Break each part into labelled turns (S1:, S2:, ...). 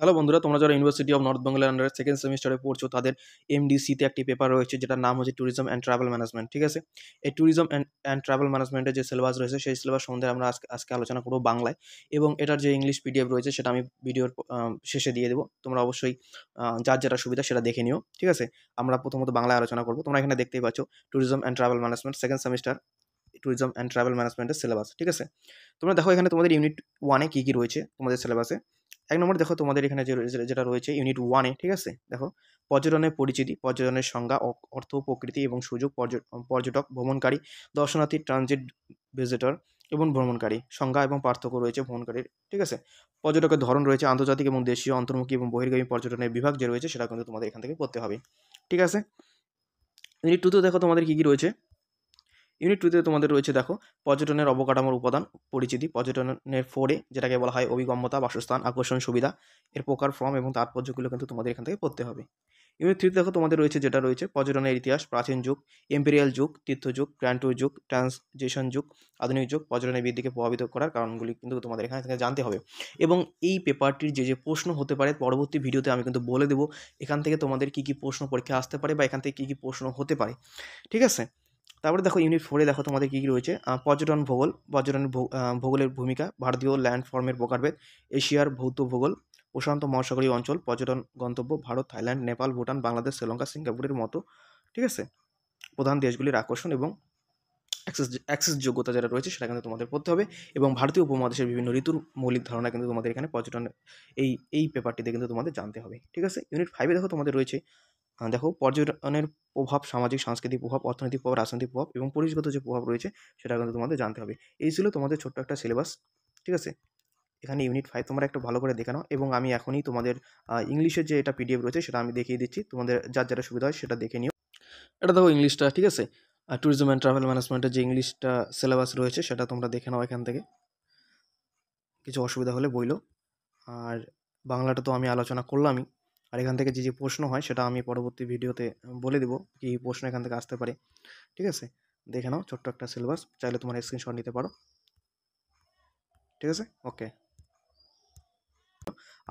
S1: Hello বন্ধুরা, তোমরা যারা ইউনিভার্সিটি অফ নর্থ বেঙ্গলের আন্ডারে সেকেন্ড সেমিস্টারে পড়ছো তাদের এমডিসিতে একটি পেপার রয়েছে যেটার নাম হচ্ছে ট্যুরিজম অ্যান্ড ট্রাভেল ম্যানেজমেন্ট। ঠিক আছে, এই ট্যুরিজম অ্যান্ড ট্রাভেল ম্যানেজমেন্টের যে সিলেবাস রয়েছে সেই সিলেবাস সম্বন্ধে আমরা আজকে আলোচনা করবো বাংলায়, এবং এটার যে ইংলিশ পিডিএফ রয়েছে সেটা আমি ভিডিওর শেষে দিয়ে দেবো। তোমরা অবশ্যই যার যেটা সুবিধা সেটা দেখে নিও। ঠিক আছে, আমরা প্রথমত বাংলায় আলোচনা করবো। তোমরা এখানে দেখতেই পাচ্ছ tourism and travel management second semester, tourism and travel ম্যানেজমেন্টের সিলেবাস। ঠিক আছে, তোমরা দেখো এখানে তোমাদের ইউনিট 1-এ কী কী রয়েছে তোমাদের সিলেবাসে। এক নম্বর দেখো তোমাদের এখানে যেটা রয়েছে ইউনিট 1-এ। ঠিক আছে, দেখো পর্যটনের পরিচিতি, পর্যটনের সংজ্ঞা, অর্থ, প্রকৃতি এবং সুযোগ, পর্যটক, ভ্রমণকারী, দর্শনার্থী, ট্রানজিট ভিজিটর এবং ভ্রমণকারী, সংজ্ঞা এবং পার্থক্য রয়েছে ভ্রমণকারীর। ঠিক আছে, পর্যটকের ধরন রয়েছে, আন্তর্জাতিক এবং দেশীয়, অন্তর্মুখী এবং বহির্গামী পর্যটনের বিভাগ যে রয়েছে সেটা কিন্তু তোমাদের এখান থেকে পড়তে হবে। ঠিক আছে, ইউনিট 2-তে দেখো তোমাদের কী কী রয়েছে। ইউনিট 2-তে তোমাদের রয়েছে দেখো পর্যটনের অবকাঠামোর উপাদান, পরিচিতি, পর্যটনের 4-এ যেটাকে বলা হয় অভিগম্যতা, বাসস্থান, আকর্ষণ, সুবিধা, এর প্রকার, ফর্ম এবং তাৎপর্যগুলো কিন্তু তোমাদের এখান থেকে পড়তে হবে। ইউনিট 3-তে দেখো তোমাদের রয়েছে যেটা রয়েছে পর্যটনের ইতিহাস, প্রাচীন যুগ, এম্পেরিয়াল যুগ, তীর্থযুগ, গ্র্যান্ড ট্যুর যুগ, ট্রানজিশন যুগ, আধুনিক যুগ, পর্যটনের বৃদ্ধিকে প্রভাবিত করার কারণগুলি কিন্তু তোমাদের এখান থেকে জানতে হবে। এবং এই পেপারটির যে প্রশ্ন হতে পারে পরবর্তী ভিডিওতে আমি কিন্তু বলে দেবো এখান থেকে তোমাদের কী কী প্রশ্ন পরীক্ষা আসতে পারে বা এখান থেকে কী কী প্রশ্ন হতে পারে। ঠিক আছে, তারপরে দেখো ইউনিট 4-এ দেখো তোমাদের কী কী রয়েছে। পর্যটন ভূগোল, পর্যটনের ভূগোলের ভূমিকা, ভারতীয় ল্যান্ডফর্মের প্রকারভেদ, এশিয়ার ভৌত ভূগোল, প্রশান্ত মহাসাগরীয় অঞ্চল, পর্যটন গন্তব্য, ভারত, থাইল্যান্ড, নেপাল, ভুটান, বাংলাদেশ, শ্রীলঙ্কা, সিঙ্গাপুরের মতো। ঠিক আছে, প্রধান দেশগুলির আকর্ষণ এবং অ্যাক্সেস যোগ্যতা যেটা রয়েছে সেটা কিন্তু তোমাদের পড়তে হবে। এবং ভারতীয় উপমহাদেশের বিভিন্ন ঋতুর মৌলিক ধারণা কিন্তু তোমাদের এখানে পর্যটনের এই পেপারটিতে কিন্তু তোমাদের জানতে হবে। ঠিক আছে, ইউনিট 5-এ দেখো তোমাদের রয়েছে দেখো পর্যটনের প্রভাব, সামাজিক সাংস্কৃতিক প্রভাব, অর্থনৈতিক প্রভাব, রাজনৈতিক প্রভাব এবং পরিবেশগত যে প্রভাব রয়েছে সেটা কিন্তু তোমাদের জানতে হবে। এই ছিল তোমাদের ছোট্ট একটা সিলেবাস। ঠিক আছে, এখানে ইউনিট 5 তোমরা একটু ভালো করে দেখে নাও, এবং আমি এখনই তোমাদের ইংলিশের যে এটা পিডিএফ রয়েছে সেটা আমি দেখিয়ে দিচ্ছি, তোমাদের যার যেটা সুবিধা হয় সেটা দেখে নিও। এটা দেখো ইংলিশটা। ঠিক আছে, ট্যুরিজম অ্যান্ড ট্রাভেল ম্যানেজমেন্টের যে ইংলিশটা সিলেবাস রয়েছে সেটা তোমরা দেখে নাও এখান থেকে, কিছু অসুবিধা হলে বইলো। আর বাংলাটা তো আমি আলোচনা করলামই, আর এখান থেকে যে প্রশ্ন হয় সেটা আমি পরবর্তী ভিডিওতে বলে দেবো কী প্রশ্ন এখান থেকে আসতে পারে। ঠিক আছে, দেখে নাও ছোট্ট একটা সিলেবাস, চাইলে তোমার স্ক্রিনশট নিতে পারো। ঠিক আছে, ওকে।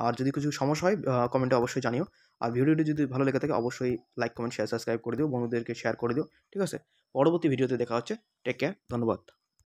S1: আর যদি কিছু সমস্যা হয় কমেন্টে অবশ্যই জানিও। আর ভিডিওটি যদি ভালো লেগে থাকে অবশ্যই লাইক, কমেন্ট, শেয়ার, সাবস্ক্রাইব করে দিও, বন্ধুদেরকে শেয়ার করে দিও। ঠিক আছে, পরবর্তী ভিডিওতে দেখা হচ্ছে। টেক কেয়ার, ধন্যবাদ।